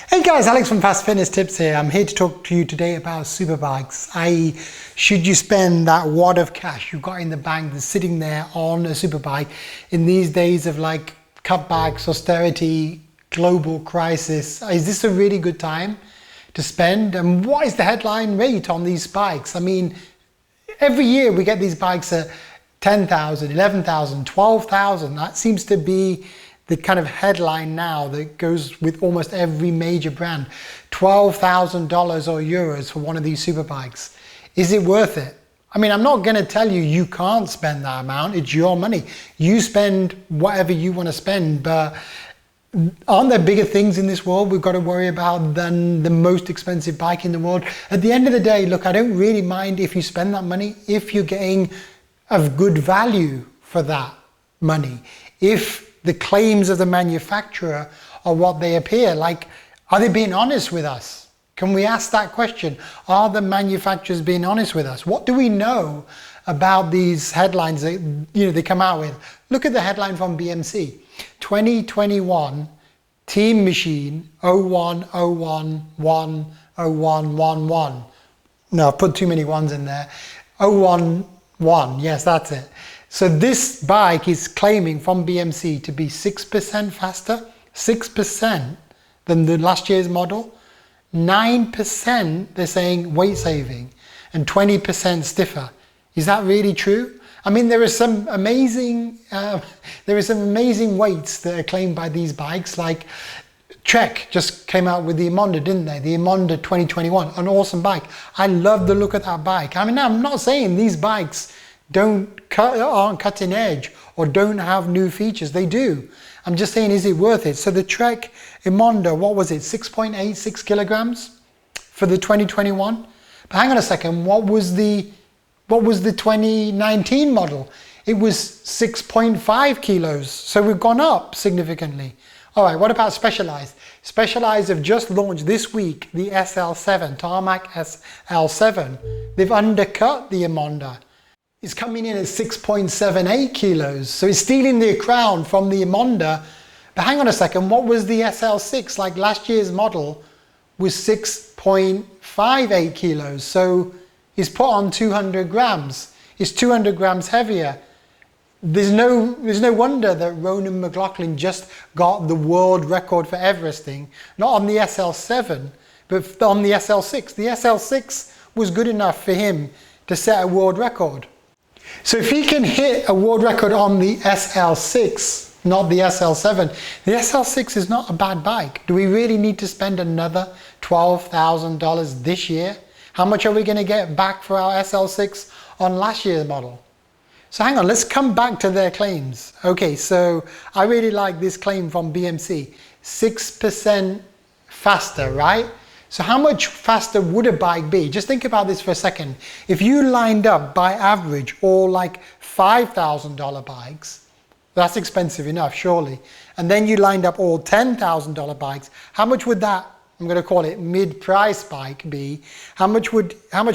Hey guys, Alex from FastFitnessTips here. I'm here to talk to you today about superbikes, i.e. should you spend that wad of cash you've got in the bank that's sitting there on a superbike in these days of like cutbacks, austerity, global crisis? Is this a really good time to spend? And what is the headline rate on these bikes? I mean, every year we get these bikes at 10,000, 11,000, 12,000. That seems to be the kind of headline now that goes with almost every major brand. $12,000 or euros for one of these superbikes. Is it worth it? I mean, I'm not going to tell you you can't spend that amount. It's your money. You spend whatever you want to spend, but aren't there bigger things in this world we've got to worry about than the most expensive bike in the world? At the end of the day, look, I don't really mind if you spend that money, if you're getting of good value for that money. If the claims of the manufacturer are what they appear. Like, are they being honest with us? Can we ask that question? Are the manufacturers being honest with us? What do we know about these headlines that they come out with? Look at the headline from BMC. 2021 Team Machine 01011011. No, I've put too many ones in there. 011, yes, that's it. So this bike is claiming from BMC to be 6% faster, 6% than the last year's model, 9% they're saying weight saving, and 20% stiffer. Is that really true? I mean, there are some amazing weights that are claimed by these bikes. Like Trek just came out with the Emonda, didn't they? The Emonda 2021, an awesome bike. I love the look of that bike. I mean, I'm not saying these bikes aren't cutting edge or don't have new features. They do. I'm just saying, is it worth it? So the Trek Emonda, what was it? 6.86 kilograms for the 2021. But hang on a second. What was the 2019 model? It was 6.5 kilos. So we've gone up significantly. All right. What about Specialized? Specialized have just launched this week the SL7, Tarmac SL7. They've undercut the Emonda. It's coming in at 6.78 kilos. So it's stealing the crown from the Emonda. But hang on a second, what was the SL6? Like last year's model was 6.58 kilos. So it's put on 200 grams. It's 200 grams heavier. There's no wonder that Ronan McLaughlin just got the world record for Everesting, not on the SL7, but on the SL6. The SL6 was good enough for him to set a world record. So if he can hit a world record on the SL6, not the SL7, the SL6 is not a bad bike. Do we really need to spend another $12,000 this year? How much are we going to get back for our SL6 on last year's model? So hang on, let's come back to their claims. Okay, so I really like this claim from BMC. 6% faster, right? So how much faster would a bike be? Just think about this for a second. If you lined up by average all like $5,000 bikes, that's expensive enough, surely. And then you lined up all $10,000 bikes, how much would that, I'm going to call it mid-price bike, be? How much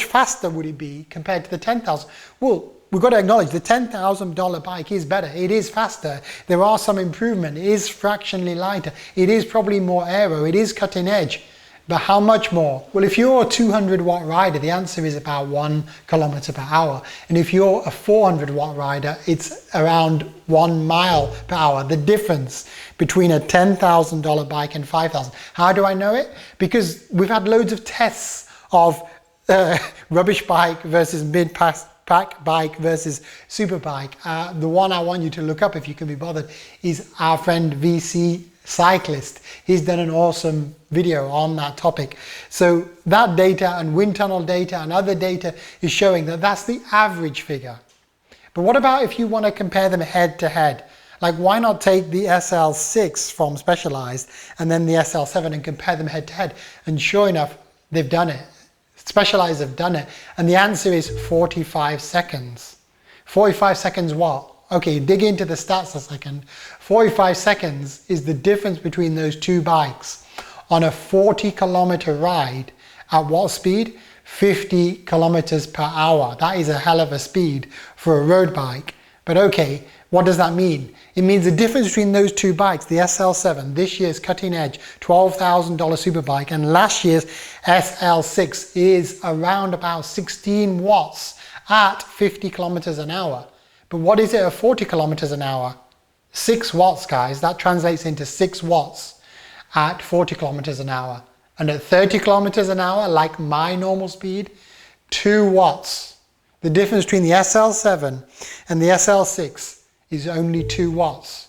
faster would it be compared to the 10,000? Well, we've got to acknowledge the $10,000 bike is better. It is faster. There are some improvement. It is fractionally lighter. It is probably more aero. It is cutting edge. But how much more? Well, if you're a 200 watt rider, the answer is about 1 kilometer per hour. And if you're a 400 watt rider, it's around 1 mile per hour. The difference between a $10,000 bike and 5,000. How do I know it? Because we've had loads of tests of rubbish bike versus mid-pack bike versus superbike. The one I want you to look up, if you can be bothered, is our friend VC Cyclist. He's done an awesome video on that topic. So that data and wind tunnel data and other data is showing that that's the average figure. But what about if you want to compare them head to head? Like, why not take the SL6 from Specialized and then the SL7 and compare them head to head? And sure enough, they've done it. Specialized have done it. And the answer is 45 seconds. 45 seconds what? Okay, dig into the stats a second. 45 seconds is the difference between those two bikes on a 40 kilometer ride at what speed? 50 kilometers per hour. That is a hell of a speed for a road bike. But okay, What does that mean? It means the difference between those two bikes, the SL7, this year's cutting edge $12,000 superbike, and last year's SL6 is around about 16 watts at 50 kilometers an hour. But what is it at 40 kilometers an hour? 6 watts, guys. That translates into 6 watts at 40 kilometers an hour. And at 30 kilometers an hour, like my normal speed, 2 watts. The difference between the SL7 and the SL6 is only 2 watts.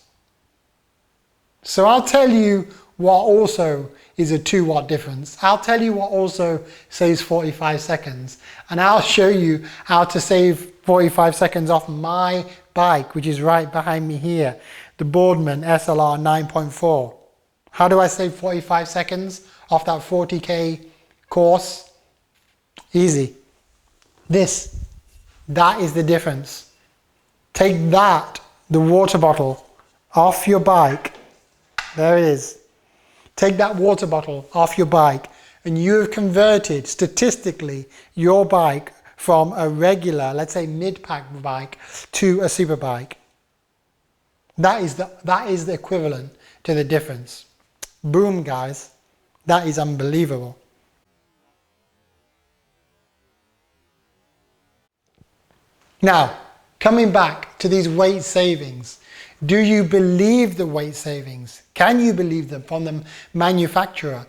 So I'll tell you what also is a 2 watt difference. I'll tell you what also saves 45 seconds. And I'll show you how to save 45 seconds off my bike, which is right behind me here, the Boardman SLR 9.4. How do I save 45 seconds off that 40k course? Easy. That is the difference. Take that, the water bottle, off your bike. There it is. Take that water bottle off your bike and you have converted statistically your bike from a regular, let's say mid-pack bike, to a super bike. That is the equivalent to the difference. Boom, guys. That is unbelievable. Now, coming back to these weight savings, do you believe the weight savings? Can you believe them from the manufacturer?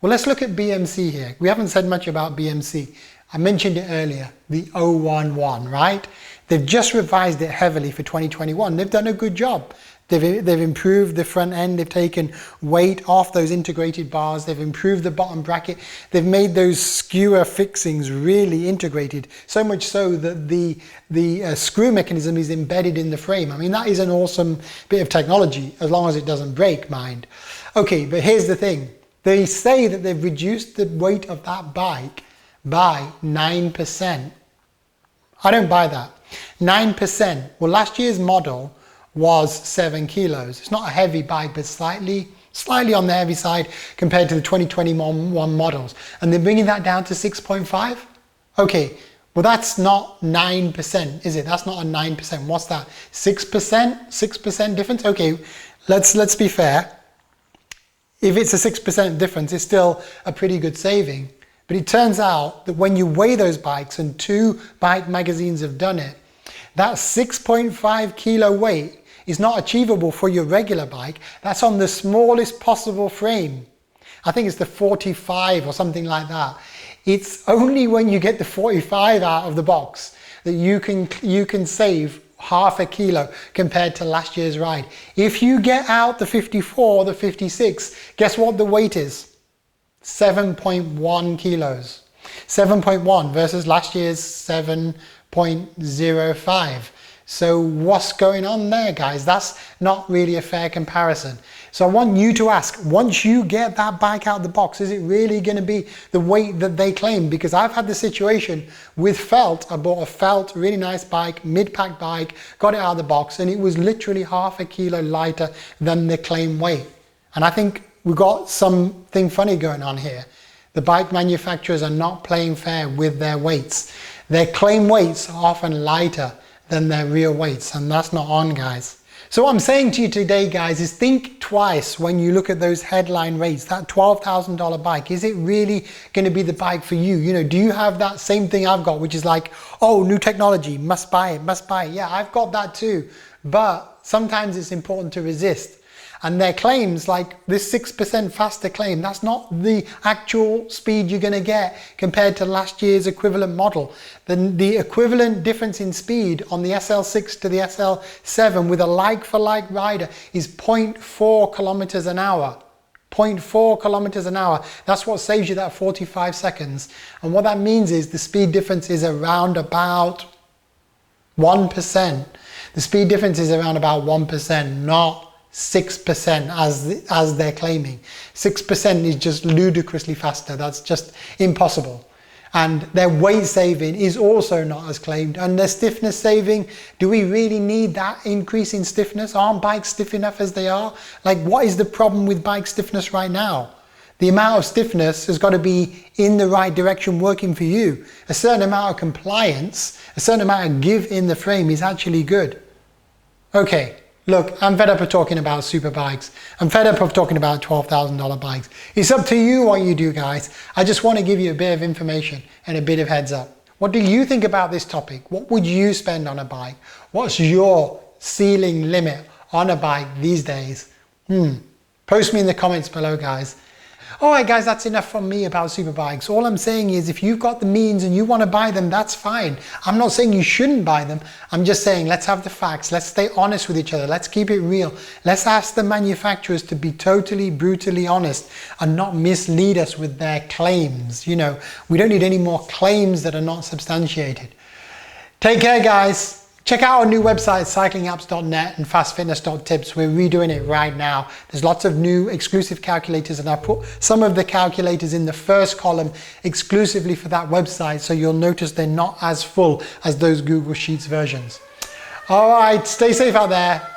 Well, let's look at BMC here. We haven't said much about BMC. I mentioned it earlier, the 011, right? They've just revised it heavily for 2021. They've done a good job. They've improved the front end. They've taken weight off those integrated bars. They've improved the bottom bracket. They've made those skewer fixings really integrated, so much so that the screw mechanism is embedded in the frame. I mean, that is an awesome bit of technology, as long as it doesn't break, mind. Okay, but here's the thing. They say that they've reduced the weight of that bike by 9%. I don't buy that. 9%. Well, last year's model was 7 kilos. It's not a heavy bike, but slightly on the heavy side compared to the 2021 models. And they're bringing that down to 6.5? Okay, well that's not 9%, is it? That's not a 9%. What's that? 6%? 6% difference? Okay, let's be fair. If it's a 6% difference, it's still a pretty good saving. But it turns out that when you weigh those bikes, and 2 bike magazines have done it, that 6.5 kilo weight is not achievable for your regular bike. That's on the smallest possible frame. I think it's the 45 or something like that. It's only when you get the 45 out of the box that you can save half a kilo compared to last year's ride. If you get out the 54 or the 56, guess what the weight is? 7.1 kilos. 7.1 versus last year's 7.05. So what's going on there, guys? That's not really a fair comparison. So I want you to ask, once you get that bike out of the box, is it really going to be the weight that they claim? Because I've had the situation with felt. I bought a felt, really nice bike, mid-pack bike, got it out of the box, and it was literally half a kilo lighter than the claim weight. And I think we've got something funny going on here. The bike manufacturers are not playing fair with their weights. Their claim weights are often lighter than their real weights, and that's not on, guys. So what I'm saying to you today, guys, is think twice when you look at those headline rates. That $12,000 bike, is it really going to be the bike for you? You know, do you have that same thing I've got, which is like, oh, new technology, must buy it, must buy it. Yeah, I've got that too. But sometimes it's important to resist. And their claims, like this 6% faster claim, that's not the actual speed you're going to get compared to last year's equivalent model. Then the equivalent difference in speed on the SL6 to the SL7 with a like-for-like rider is 0.4 kilometers an hour. 0.4 kilometers an hour. That's what saves you that 45 seconds. And what that means is the speed difference is around about 1%. The speed difference is around about 1%, not 6% as they're claiming. 6% is just ludicrously faster. That's just impossible. And their weight saving is also not as claimed. And their stiffness saving, do we really need that increase in stiffness? Aren't bikes stiff enough as they are? Like, what is the problem with bike stiffness right now? The amount of stiffness has got to be in the right direction working for you. A certain amount of compliance, a certain amount of give in the frame is actually good. Okay, look, I'm fed up of talking about super bikes. I'm fed up of talking about $12,000 bikes. It's up to you what you do, guys. I just want to give you a bit of information and a bit of heads up. What do you think about this topic? What would you spend on a bike? What's your ceiling limit on a bike these days? Post me in the comments below, guys. Alright guys, that's enough from me about super bikes. All I'm saying is if you've got the means and you want to buy them, that's fine. I'm not saying you shouldn't buy them. I'm just saying let's have the facts. Let's stay honest with each other. Let's keep it real. Let's ask the manufacturers to be totally, brutally honest and not mislead us with their claims. You know, we don't need any more claims that are not substantiated. Take care, guys. Check out our new website, cyclingapps.net and fastfitness.tips. We're redoing it right now. There's lots of new exclusive calculators, and I put some of the calculators in the first column exclusively for that website, so you'll notice they're not as full as those Google Sheets versions. All right, stay safe out there.